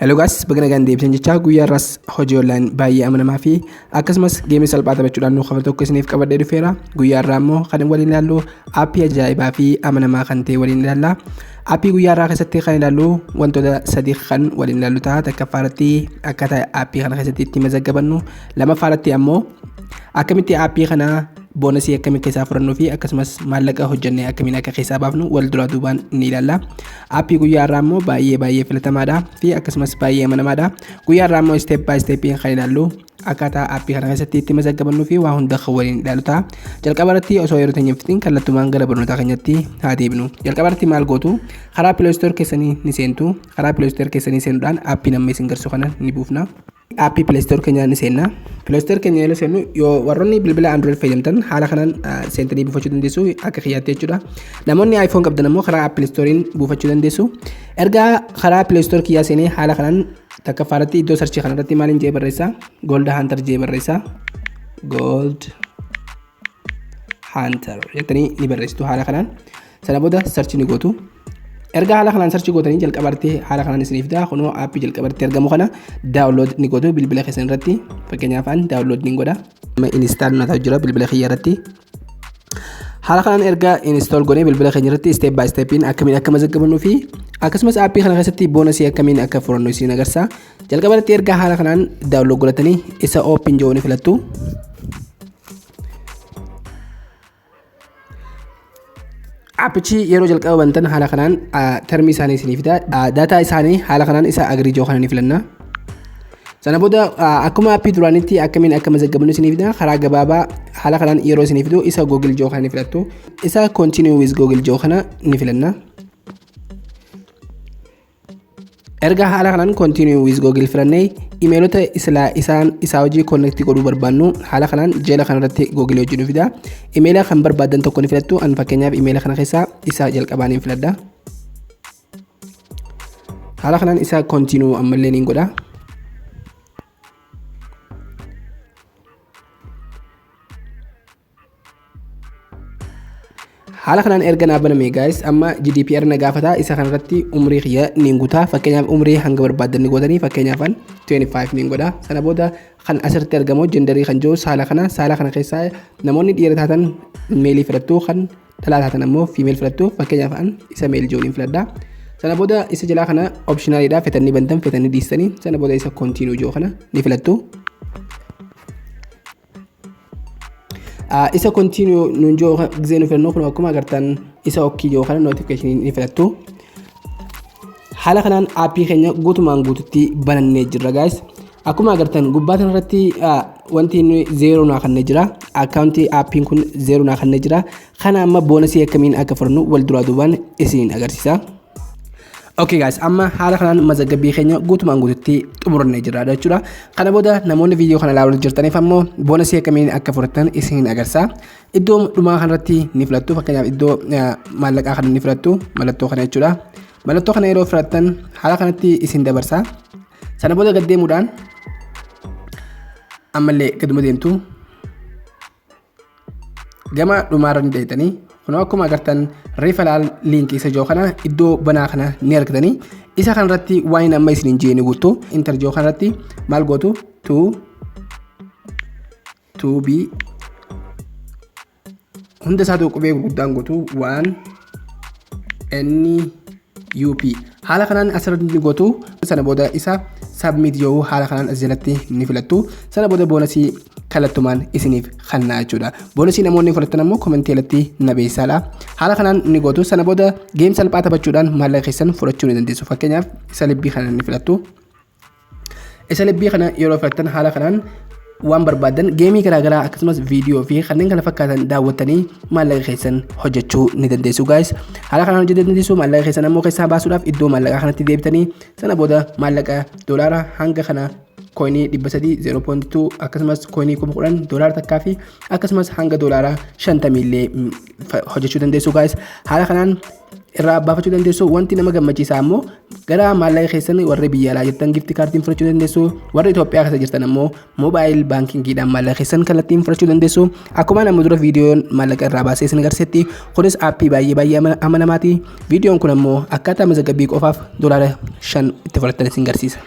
Hello guys, bagana gandhi ibsan jecha guyyaa ras hojii online baay'ee amanamaa fi akkasumas geemii salphaa taphachuudhaan nu qabatu tokko isiniif qabadhee dhufeera. Guyyaa irraa immoo kan waliin ilaallu aappii ajaa'ibaa fi amanamaa kan ta'e waliin ilaalla. Aappii guyyaa irraa keessatti kan ilaallu wantoota sadii kan waliin ilaallu ta'a. Tokkoffaarratti akkaataa aappii kana keessatti itti mazaggabannu, lammaffaarratti ammoo akkamitti aappii kana boonasii akkamitti keessaa fudhannuu fi akkasumas maallaqa hojjannee akkamiin akka keessaa baafnu wal duraa duubaan ni ilaalla. Aappii guyyaa irraa immoo baay'ee filatamaadha fi akkasumas baay'ee amanamaadha. Guyyaa irraa immoo step by step kan ilaallu akkaataa aappii kana keessatti itti mazaggabannu fi waa hunda kan waliin ilaallu ta'a. Jalqaba irratti osoo yeroo teenyeef kallattumaan gara barnootaa keenyatti haa deebinu. Jalqaba irratti maal gootu? Karaa Play Store keessanii ni seentu. Karaa Play Store keessanii seenuudhaan aappii nama isin garsu kana ni buufna. Aappii Play Store keenya ni seenna. Play Store keenya yeroo seennu yoo warroonni bilbila Android fayyadamtan haala kanaan seentanii buufachuu dandeessu akka kiyyaatti jechuudha. Namoonni iPhone qabdan immoo karaa Apple Storein buufachuu dandeessu. Erga karaa Play Store kiyyaa seenee haala kanaan tokkoffaarratti iddoo search kanarratti maaliin jee barreessa? Gold Hunter jee barreessa. Gold Hunter jettanii ni barreessitu haala kanaan. Sana booda search ni gootu. Erga haala kanaan search gootanii jalqabartee haala kanaan isiniif daa kunoo aappii jalqabartee argamu kana download ni gootu bilbila keessan irratti. Fakkeenyaaf an download ni godha. Install na ta'u jira bilbila kiyya irratti. Haala kanaan erga install goonee bilbila keenya irratti step by step akkamiin akka mazaggabanuu fi akkasumas aappii kana keessatti boonasii akkamiin akka furannu isin agarsiisa. Jalqabartee erga haala kanaan download godhatanii isa open jedhu ni filattu. Aappichi yeroo jalqaba bantan haala kanaan termii isaanii isiniif fida. Daataa isaanii haala kanaan isa agrii joo kana ni filanna. Sana booda akkuma aappii duraanitti akkamiin akka mazaggabannu isiniif fida. Karaa gabaabaa haala kanaan yeroo isiniif fidu isa Google joo kana ni filattu. Isa continue with Google joo kana ni filanna. Erga haala kanaan continue with Google filannee emailota isaa hojii connect godhuu barbaannu haala kanaan jala kanarratti Google hojii nu fida. Emaila kan barbaadan tokko ni filattu. An fakkeenyaaf emaila kana keessaa isa jalqabaa ni filadha. Haala kanaan isa continue ammallee ni godha. Haala kanaan erga naa baname guys amma GDPR na gaafata isa kanarratti umrii kiyya ni guuta. Fakkeenyaaf umrii hanga barbaadan ni gootanii fakkeenyaaf 25 ni godha. Sana booda kan asirratti argamu genderii kan jiru saala kana keessaa namoonni dhiira taatan meelii filattu kan dhalaa taatan ammoo female filattu. Fakkeenyaaf an isa male jiru ni filadha. Sana booda isa jalaa kana optionalidha fetanii bantan fetanii dhiistanii sana booda isa continue jiru kana ni filattu. Isa continue nunjoo gizee nu filannu kun akkuma agartan isa okkii joo kana notification ni filattu. Haala kanaan aappii keenya guutumaan guututti banannee jirra guys. Akkuma agartan gubbaa kanarratti wanti inni 0 naa kannee jira. Akkaawuntii aappiin kun 0 naa kannee jira. Kana amma boonasii akkamiin akka fudhannu wal duraa duubaan isiniin agarsiisa. Okay guys, amma haala kanaan mazaggabii keenya guutumaan guututti xumurannee jirra jechuudha. Kana booda namoonni viidiyoo kana ilaaluu jirtaniif ammoo boonasii akkamiin akka fudhatan isiniin agarsiisa. Iddoo dhumaa kanarratti ni filattu. Fakkeenyaaf iddoo maallaqaa kana ni filattu. Mallattoo kana jechuudha. Mallattoo kana yeroo filattan haala kanatti isin dabarsa. Sana booda gad deemuudhaan ammallee gaduma deemtu. Gama dhumaarra ni deetanii kun akkuma agartan referral link isa joo kana iddoo banaa kana ni argatanii isa kanarratti waan amma isiniin jee ni guutu enter joo kanarratti maal gootu to be hunda isaatu qubee gurguddaan gootu 1 NUP haala kanaan asirratti ni gootu. Sana booda isa submit yoo haala kanaan as jalatti ni filattu. Sana booda boonasii kallattumaan isiniif kannaa jechuudha. Boonasii namoonni fudhatan ammoo komentii irratti na beeksisaa. Haala kanaan ni gootu. Sana booda geem salphaa taphachuudhaan maallaqa keessan fudhachuu ni dandeessu. Fakkeenyaaf isa libbii kana ni filattu. Isa libbii kana yeroo filattan haala kanaan waan barbaadan geemii garaagaraa akkasumas viidiyoo fi kanneen kana fakkaatan daawwattanii maallaqa keessan hojjechuu ni dandeessu guys. Haala kanaan hojjechuu dandeessu. Maallaqa keessan ammoo keessaa baasuudhaaf iddoo maallaqaa kanatti deebitanii sana booda maallaqa doolaara hanga kana koinii 300 akkasumas koinii 10,000 doolaara takkaa fi akkasumas hanga doolaara 50 illee hojjechuu dandeessu guys. Haala kanaan irraa baafachuu dandeessu. Wanti nama gammachiisaa immoo gara maallaqa keessan warri biyya alaa jirtan gift kaardii fudhachuu dandeessu. Warri Itoophiyaa keessa jirtan immoo moobaayil baankiingiidhaan maallaqa keessan kallattiin fudhachuu dandeessu. Akkuma nama dura viidiyoon maallaqa irraa baasee isin agarsiisetti kunis aappii baay'ee amanamaati. Viidiyoon kun immoo akkaataa mazagabbii qofaaf $5 itti fudhatan isin agarsiisa.